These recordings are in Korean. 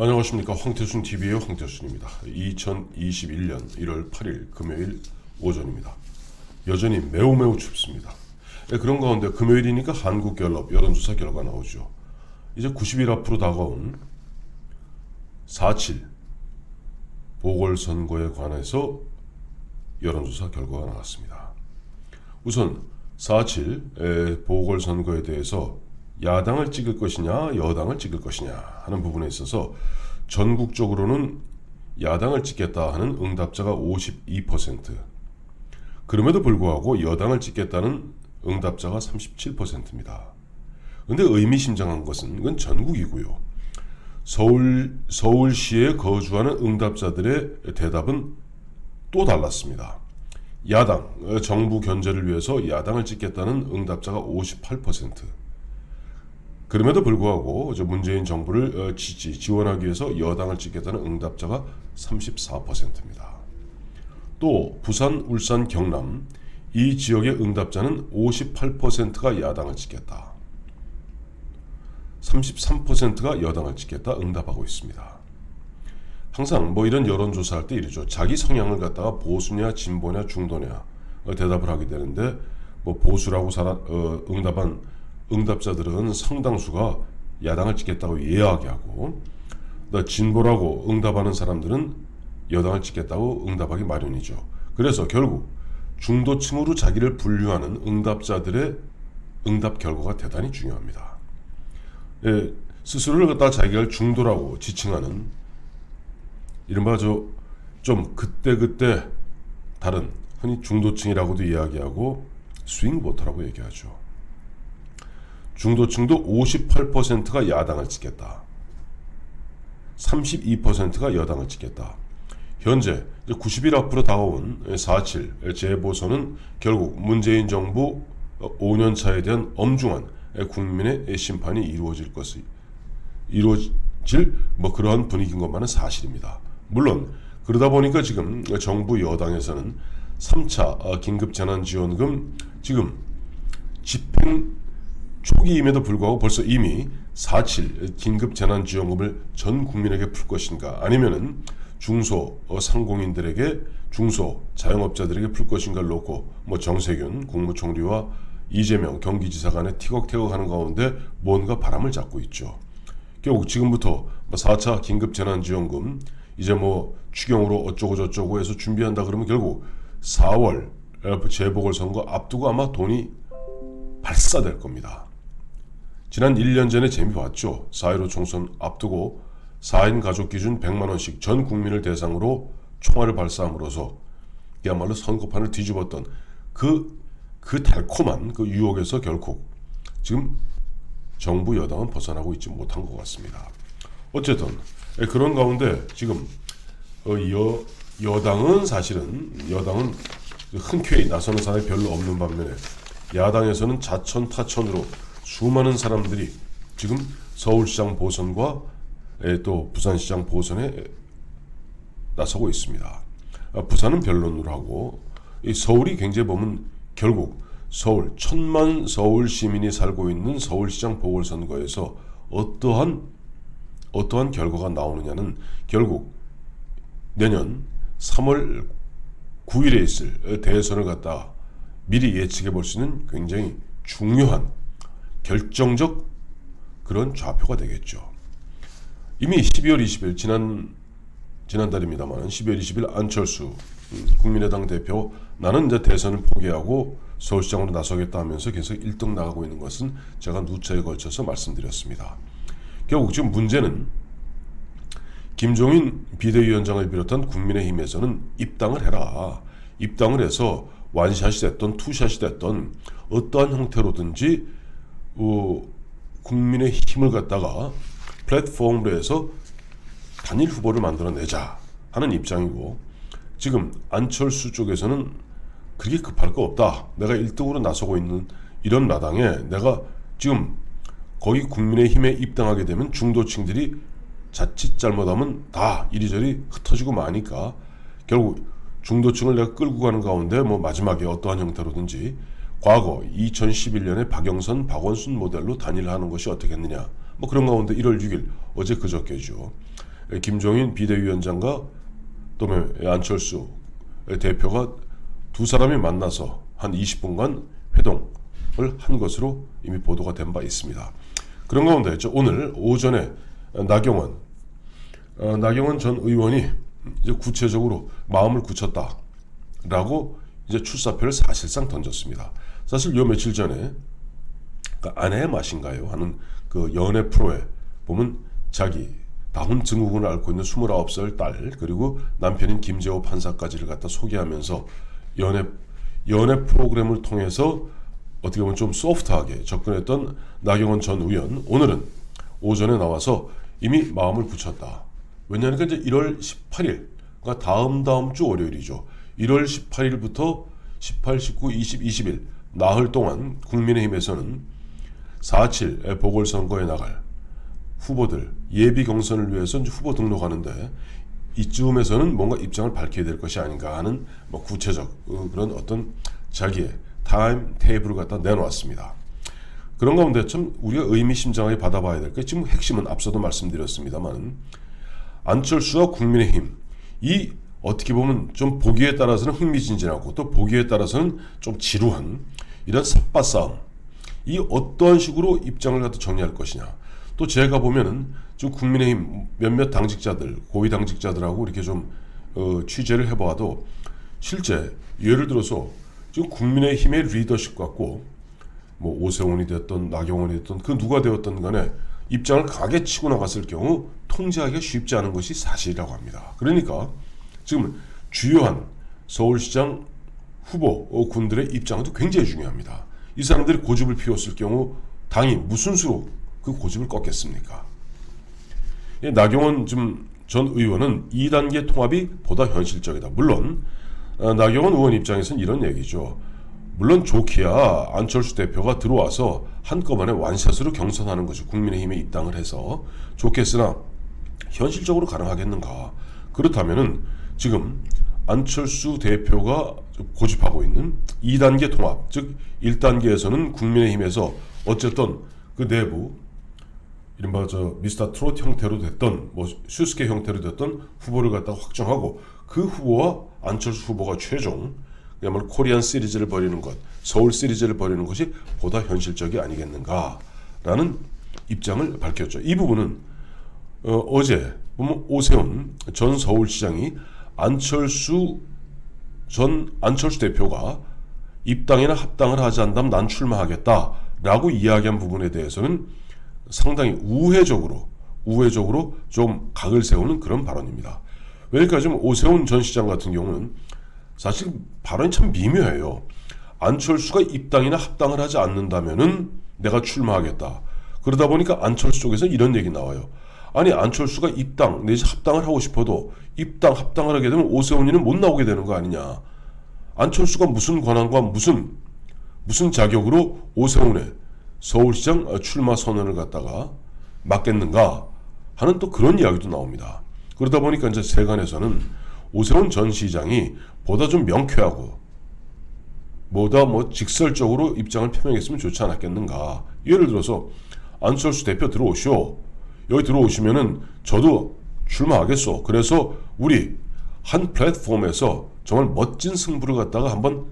안녕하십니까. 황태순TV의 황태순입니다. 2021년 1월 8일 금요일 오전입니다. 여전히 매우 춥습니다. 그런 가운데 금요일이니까 한국갤럽 여론조사 결과 나오죠. 이제 90일 앞으로 다가온 4.7 보궐선거에 관해서 여론조사 결과가 나왔습니다. 우선 4.7 보궐선거에 대해서 야당을 찍을 것이냐 여당을 찍을 것이냐 하는 부분에 있어서 전국적으로는 야당을 찍겠다 하는 응답자가 52%, 그럼에도 불구하고 여당을 찍겠다는 응답자가 37%입니다. 근데 의미심장한 것은 이건 전국이고요. 서울시에 거주하는 응답자들의 대답은 또 달랐습니다. 야당, 정부 견제를 위해서 야당을 찍겠다는 응답자가 58%, 그럼에도 불구하고 문재인 정부를 지원하기 위해서 여당을 찍겠다는 응답자가 34%입니다. 또 부산, 울산, 경남 이 지역의 응답자는 58%가 야당을 찍겠다, 33%가 여당을 찍겠다 응답하고 있습니다. 항상 이런 여론조사할 때 이러죠. 자기 성향을 갖다가 보수냐 진보냐 중도냐 대답을 하게 되는데 보수라고 응답한 응답자들은 상당수가 야당을 찍겠다고 이야기하고, 진보라고 응답하는 사람들은 여당을 찍겠다고 응답하기 마련이죠. 그래서 결국 중도층으로 자기를 분류하는 응답자들의 응답 결과가 대단히 중요합니다. 스스로를 갖다가 자기가 중도라고 지칭하는 이른바 좀 그때 다른, 흔히 중도층이라고도 이야기하고 스윙보터라고 얘기하죠. 중도층도 58%가 야당을 찍겠다, 32%가 여당을 찍겠다. 현재 90일 앞으로 다가온 4.7 재보선은 결국 문재인 정부 5년 차에 대한 엄중한 국민의 심판이 이루어질 그러한 분위기인 것만은 사실입니다. 물론 그러다 보니까 지금 정부 여당에서는 3차 긴급재난지원금 지금 집행 초기임에도 불구하고 벌써 이미 4.7 긴급재난지원금을 전 국민에게 풀 것인가, 아니면은 중소 상공인들에게, 중소 자영업자들에게 풀 것인가를 놓고 정세균 국무총리와 이재명 경기지사 간에 티격태격하는 가운데 뭔가 바람을 잡고 있죠. 결국 지금부터 4차 긴급재난지원금 이제 추경으로 어쩌고 저쩌고 해서 준비한다 그러면 결국 4월 재보궐선거 앞두고 아마 돈이 발사될 겁니다. 지난 1년 전에 재미 봤죠. 4.15 총선 앞두고 4인 가족 기준 100만원씩 전 국민을 대상으로 총알을 발사함으로써 그야말로 선거판을 뒤집었던 그 달콤한 그 유혹에서 결국 지금 정부 여당은 벗어나고 있지 못한 것 같습니다. 어쨌든 그런 가운데 지금 여당은 흔쾌히 나서는 사람이 별로 없는 반면에 야당에서는 자천타천으로 수많은 사람들이 지금 서울시장 보선과 또 부산시장 보선에 나서고 있습니다. 부산은 변론으로 하고, 서울이 굉장히 보면 결국 서울 1,000만 서울 시민이 살고 있는 서울시장 보궐선거에서 어떠한 결과가 나오느냐는 결국 내년 3월 9일에 있을 대선을 갖다 미리 예측해 볼 수 있는 굉장히 중요한 결정적 그런 좌표가 되겠죠. 이미 12월 20일 지난달입니다만 12월 20일 안철수 국민의당 대표 나는 이제 대선을 포기하고 서울시장으로 나서겠다 하면서 계속 1등 나가고 있는 것은 제가 누차에 걸쳐서 말씀드렸습니다. 결국 지금 문제는 김종인 비대위원장을 비롯한 국민의힘에서는 입당을 해라, 입당을 해서 완샷이 됐던 투샷이 됐던 어떠한 형태로든지 국민의 힘을 갖다가 플랫폼으로 해서 단일 후보를 만들어내자 하는 입장이고, 지금 안철수 쪽에서는 그렇게 급할 거 없다, 내가 1등으로 나서고 있는 이런 마당에 내가 지금 거기 국민의힘에 입당하게 되면 중도층들이 자칫 잘못하면 다 이리저리 흩어지고 마니까 결국 중도층을 내가 끌고 가는 가운데 마지막에 어떠한 형태로든지 과거 2011년에 박영선, 박원순 모델로 단일화하는 것이 어떻겠느냐, 그런 가운데 1월 6일 어제 그저께죠. 김종인 비대위원장과 또 안철수 대표가 두 사람이 만나서 한 20분간 회동을 한 것으로 이미 보도가 된 바 있습니다. 그런 가운데 오늘 오전에 나경원 전 의원이 이제 구체적으로 마음을 굳혔다라고 이제 출사표를 사실상 던졌습니다. 사실 요 며칠 전에 아내의 맛인가요 하는 그 연애 프로에 보면 자기 다운 증후군을 앓고 있는 29살 딸 그리고 남편인 김재호 판사까지를 갖다 소개하면서 연애 프로그램을 통해서 어떻게 보면 좀 소프트하게 접근했던 나경원 전 의원, 오늘은 오전에 나와서 이미 마음을 굳혔다. 왜냐하면 이제 1월 18일, 그러니까 다음 주 월요일이죠. 1월 18일부터 18, 19, 20, 20일 나흘 동안 국민의힘에서는 4.7 보궐선거에 나갈 후보들 예비 경선을 위해서 이제 후보 등록하는데 이쯤에서는 뭔가 입장을 밝혀야 될 것이 아닌가 하는 뭐 구체적 그런 어떤 자기의 타임 테이블을 갖다 내놓았습니다. 그런 가운데 참 우리가 의미심장하게 받아봐야 될 게 지금 핵심은 앞서도 말씀드렸습니다만 안철수와 국민의힘 이 어떻게 보면 좀 보기에 따라서는 흥미진진하고 또 보기에 따라서는 좀 지루한 이런 삿바싸움 이 어떠한 식으로 입장을 갖다 정리할 것이냐. 또 제가 보면은 좀 국민의힘 몇몇 당직자들 고위 당직자들하고 이렇게 좀 취재를 해봐도 실제 예를 들어서 지금 국민의힘의 리더십 갖고 뭐 오세훈이 됐던 나경원이 됐던 그 누가 되었던 간에 입장을 강하게 치고 나갔을 경우 통제하기가 쉽지 않은 것이 사실이라고 합니다. 그러니까 지금 주요한 서울시장 후보 군들의 입장도 굉장히 중요합니다. 이 사람들이 고집을 피웠을 경우 당이 무슨 수로 그 고집을 꺾겠습니까? 나경원 전 의원은 2단계 통합이 보다 현실적이다. 물론 나경원 의원 입장에서는 이런 얘기죠. 물론 좋기야 안철수 대표가 들어와서 한꺼번에 완샷으로 경선하는 것이 국민의힘에 입당을 해서 좋겠으나 현실적으로 가능하겠는가? 그렇다면은 지금 안철수 대표가 고집하고 있는 2단계 통합, 즉 1단계에서는 국민의힘에서 어쨌든 그 내부 이른바 미스터 트롯 형태로 됐던 뭐 슈스케 형태로 됐던 후보를 갖다가 확정하고 그 후보와 안철수 후보가 최종 그야말로 코리안 시리즈를 벌이는 것, 서울 시리즈를 벌이는 것이 보다 현실적이 아니겠는가라는 입장을 밝혔죠. 이 부분은 어제 보면 오세훈 전 서울시장이 안철수 대표가 입당이나 합당을 하지 않다면 난 출마하겠다라고 이야기한 부분에 대해서는 상당히 우회적으로 좀 각을 세우는 그런 발언입니다. 그러니까 지금 오세훈 전 시장 같은 경우는 사실 발언이 참 미묘해요. 안철수가 입당이나 합당을 하지 않는다면은 내가 출마하겠다. 그러다 보니까 안철수 쪽에서 이런 얘기 나와요. 아니 안철수가 입당 내지 합당을 하고 싶어도 입당 합당을 하게 되면 오세훈이는 못 나오게 되는 거 아니냐. 안철수가 무슨 권한과 무슨 자격으로 오세훈의 서울시장 출마 선언을 갖다가 막겠는가 하는 또 그런 이야기도 나옵니다. 그러다 보니까 이제 세간에서는 오세훈 전 시장이 보다 좀 명쾌하고 보다 직설적으로 입장을 표명했으면 좋지 않았겠는가. 예를 들어서 안철수 대표 들어오시오. 여기 들어오시면은 저도 출마하겠소. 그래서 우리 한 플랫폼에서 정말 멋진 승부를 갖다가 한번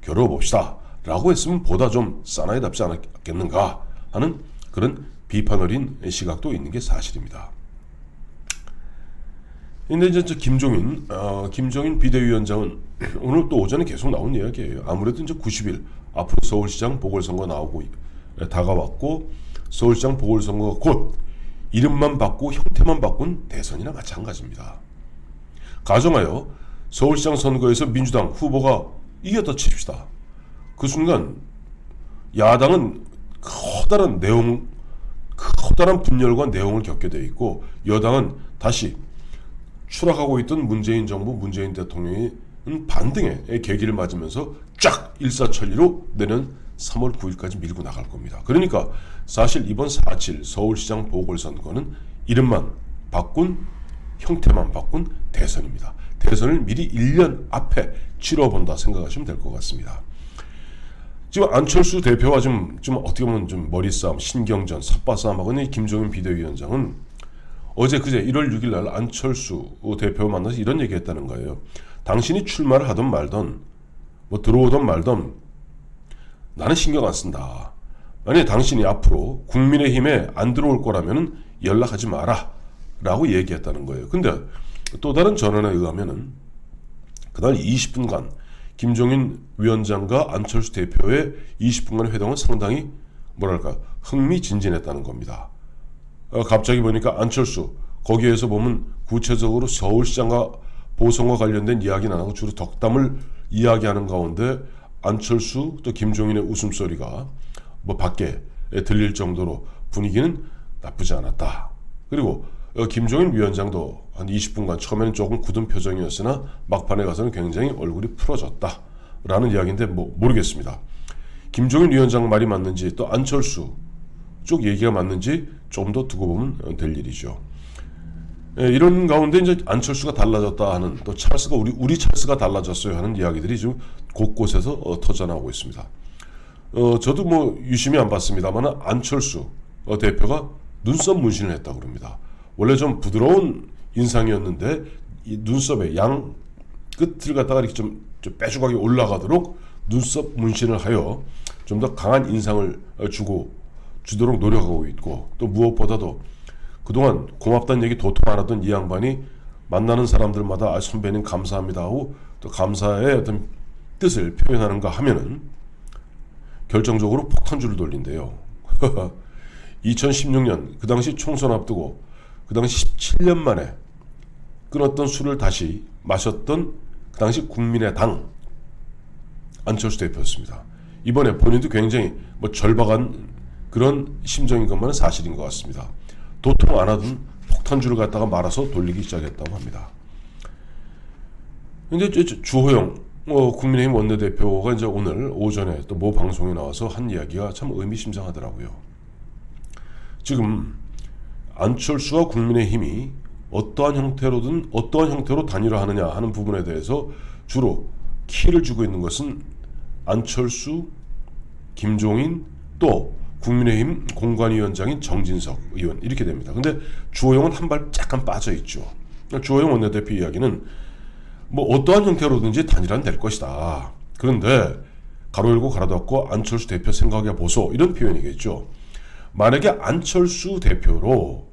겨뤄봅시다. 라고 했으면 보다 좀 사나이답지 않았겠는가 하는 그런 비판 어린 시각도 있는 게 사실입니다. 근데 이제 김종인 비대위원장은 오늘 또 오전에 계속 나온 이야기예요. 아무래도 이제 90일 앞으로 서울시장 보궐선거 나오고 다가왔고 서울시장 보궐선거가 곧 이름만 바꾸고 형태만 바꾼 대선이나 마찬가지입니다. 가정하여 서울시장 선거에서 민주당 후보가 이겼다 칩시다. 그 순간 야당은 커다란 분열과 내용을 겪게 돼 있고 여당은 다시 추락하고 있던 문재인 정부, 문재인 대통령이 반등의 계기를 맞으면서 쫙 일사천리로 내년 3월 9일까지 밀고 나갈 겁니다. 그러니까 사실 이번 4.7 서울시장 보궐선거는 이름만 바꾼 형태만 바꾼 대선입니다. 대선을 미리 1년 앞에 치러본다 생각하시면 될 것 같습니다. 지금 안철수 대표와 좀 어떻게 보면 좀 머리싸움, 신경전, 삿바싸움하고 있는 김종인 비대위원장은 그제 1월 6일 날 안철수 대표 만나서 이런 얘기했다는 거예요. 당신이 출마를 하든 말든 뭐 들어오든 말든 나는 신경 안 쓴다. 만약에 당신이 앞으로 국민의힘에 안 들어올 거라면 연락하지 마라 라고 얘기했다는 거예요. 근데 또 다른 전언에 의하면은 그날 20분간 김종인 위원장과 안철수 대표의 20분간의 회동은 상당히 뭐랄까 흥미진진했다는 겁니다. 갑자기 보니까 안철수 거기에서 보면 구체적으로 서울시장과 보선과 관련된 이야기는 안 하고 주로 덕담을 이야기하는 가운데 안철수 또 김종인의 웃음소리가 뭐 밖에 들릴 정도로 분위기는 나쁘지 않았다. 그리고 김종인 위원장도 한 20분간 처음에는 조금 굳은 표정이었으나 막판에 가서는 굉장히 얼굴이 풀어졌다라는 이야기인데 뭐 모르겠습니다. 김종인 위원장 말이 맞는지 또 안철수 쪽 얘기가 맞는지 좀 더 두고 보면 될 일이죠. 이런 가운데 이제 안철수가 달라졌다 하는 또 찰스가 우리 찰스가 달라졌어요 하는 이야기들이 지금 곳곳에서 터져나오고 있습니다. 저도 뭐 유심히 안 봤습니다만 안철수 대표가 눈썹 문신을 했다고 그럽니다. 원래 좀 부드러운 인상이었는데 이 눈썹의 양 끝을 갖다가 이렇게 좀 빼죽하게 올라가도록 눈썹 문신을 하여 좀 더 강한 인상을 주도록 노력하고 있고 또 무엇보다도 그동안 고맙다는 얘기 도통 안 하던 이 양반이 만나는 사람들마다 선배님 감사합니다 하고 또 감사의 어떤 뜻을 표현하는가 하면은 결정적으로 폭탄주를 돌린대요. 2016년 그 당시 총선 앞두고 그 당시 17년 만에 끊었던 술을 다시 마셨던 그 당시 국민의당 안철수 대표였습니다. 이번에 본인도 굉장히 뭐 절박한 그런 심정인 것만은 사실인 것 같습니다. 도통 안 하던 폭탄주를 갖다가 말아서 돌리기 시작했다고 합니다. 근데 주호영 국민의힘 원내대표가 이제 오늘 오전에 또 모 방송에 나와서 한 이야기가 참 의미심장하더라고요. 지금 안철수와 국민의힘이 어떠한 형태로 단일화하느냐 하는 부분에 대해서 주로 키를 주고 있는 것은 안철수, 김종인 또 국민의힘 공관위원장인 정진석 의원 이렇게 됩니다. 근데 주호영은 한 발 약간 빠져 있죠. 주호영 원내대표 이야기는 뭐 어떠한 형태로든지 단일화는 될 것이다. 그런데 가로 열고 가로 닫고 안철수 대표 생각해 보소 이런 표현이겠죠. 만약에 안철수 대표로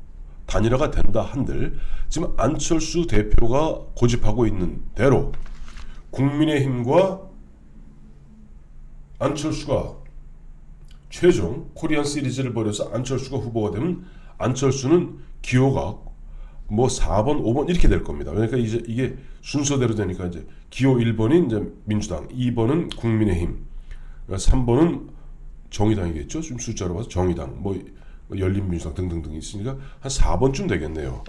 단일화가 된다 한들 지금 안철수 대표가 고집하고 있는 대로 국민의힘과 안철수가 최종 코리안 시리즈를 벌여서 안철수가 후보가 되면 안철수는 기호가 뭐 4번, 5번 이렇게 될 겁니다. 그러니까 이제 이게 순서대로 되니까 이제 기호 1번이 이제 민주당, 2번은 국민의힘, 3번은 정의당이겠죠. 좀 숫자로 봐서 정의당, 뭐 열린민주당 등등등 있으니까 한 4번쯤 되겠네요.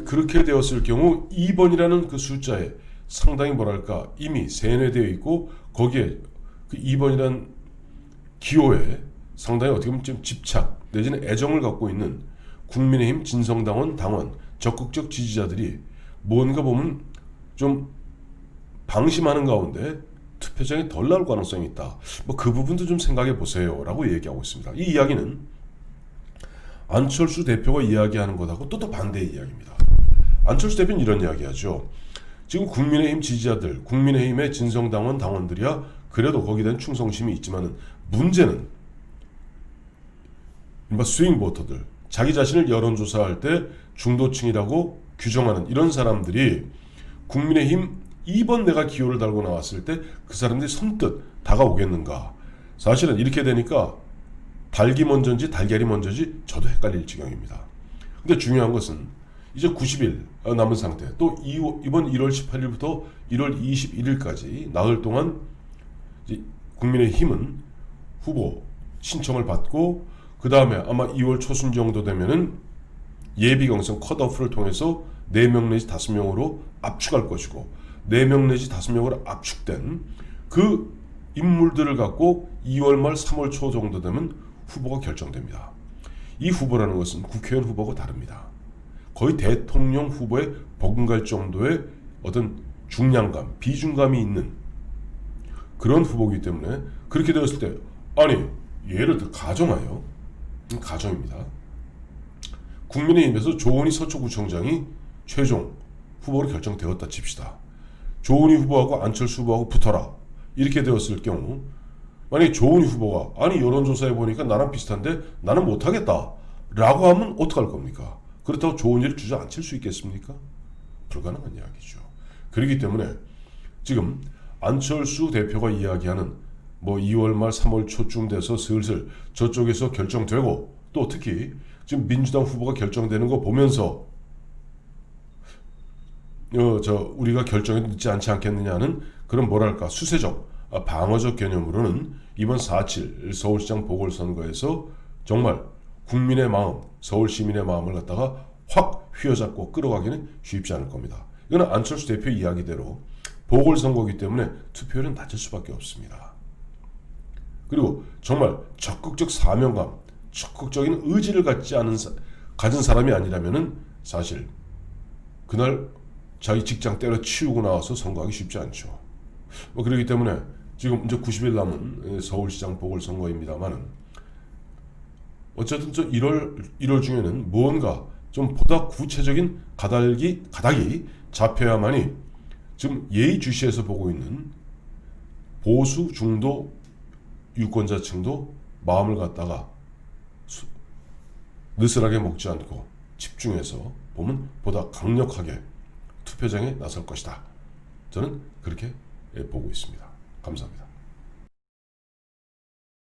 그렇게 되었을 경우 2번이라는 그 숫자에 상당히 뭐랄까 이미 세뇌되어 있고 거기에 그 2번이라는 기호에 상당히 어떻게 보면 좀 집착 내지는 애정을 갖고 있는 국민의힘 진성당원 당원 적극적 지지자들이 뭔가 보면 좀 방심하는 가운데 투표장이 덜 나올 가능성이 있다. 뭐 그 부분도 좀 생각해 보세요 라고 얘기하고 있습니다. 이 이야기는 안철수 대표가 이야기하는 것하고 또 반대의 이야기입니다. 안철수 대표는 이런 이야기하죠. 지금 국민의힘 지지자들, 국민의힘의 진성당원 당원들이야 그래도 거기에 대한 충성심이 있지만은 문제는 스윙 보터들, 자기 자신을 여론조사할 때 중도층이라고 규정하는 이런 사람들이 국민의힘 2번 내가 기호를 달고 나왔을 때 그 사람들이 선뜻 다가오겠는가. 사실은 이렇게 되니까 닭이 먼저인지 달걀이 먼저인지 저도 헷갈릴 지경입니다. 근데 중요한 것은 이제 90일 남은 상태, 또 이번 1월 18일부터 1월 21일까지 나흘 동안 이제 국민의힘은 후보 신청을 받고 그 다음에 아마 2월 초순 정도 되면은 예비경선 컷오프를 통해서 4명 내지 5명으로 압축할 것이고 4명 내지 5명으로 압축된 그 인물들을 갖고 2월 말 3월 초 정도 되면 후보가 결정됩니다. 이 후보라는 것은 국회의원 후보가 다릅니다. 거의 대통령 후보에 버금갈 정도의 어떤 중량감, 비중감이 있는 그런 후보이기 때문에 그렇게 되었을 때 아니 예를 들어 가정입니다. 국민의힘에서 조은희 서초구청장이 최종 후보로 결정되었다 칩시다. 조은희 후보하고 안철수 후보하고 붙어라 이렇게 되었을 경우 만약에 조은희 후보가 아니 여론조사에 보니까 나랑 비슷한데 나는 못하겠다 라고 하면 어떡할 겁니까? 그렇다고 조은희를 주저앉힐 수 있겠습니까? 불가능한 이야기죠. 그렇기 때문에 지금 안철수 대표가 이야기하는 뭐 2월 말 3월 초쯤 돼서 슬슬 저쪽에서 결정되고 또 특히 지금 민주당 후보가 결정되는 거 보면서 우리가 결정이 늦지 않지 않겠느냐는 그런 뭐랄까 수세적 방어적 개념으로는 이번 4.7 서울시장 보궐선거에서 정말 국민의 마음, 서울 시민의 마음을 갖다가 확 휘어잡고 끌어가기는 쉽지 않을 겁니다. 이거는 안철수 대표 이야기대로 보궐선거이기 때문에 투표율은 낮을 수밖에 없습니다. 그리고 정말 적극적 사명감, 적극적인 의지를 가진 사람이 아니라면은 사실 그날 자기 직장 때려치우고 나와서 선거하기 쉽지 않죠. 그렇기 때문에 지금 이제 90일 남은 서울시장 보궐선거입니다만은 어쨌든 저 1월 중에는 무언가 좀 보다 구체적인 가닥이 잡혀야만이 지금 예의주시해서 보고 있는 보수 중도 유권자층도 마음을 갖다가 느슨하게 먹지 않고 집중해서 보면 보다 강력하게 투표장에 나설 것이다. 저는 그렇게 보고 있습니다. 감사합니다.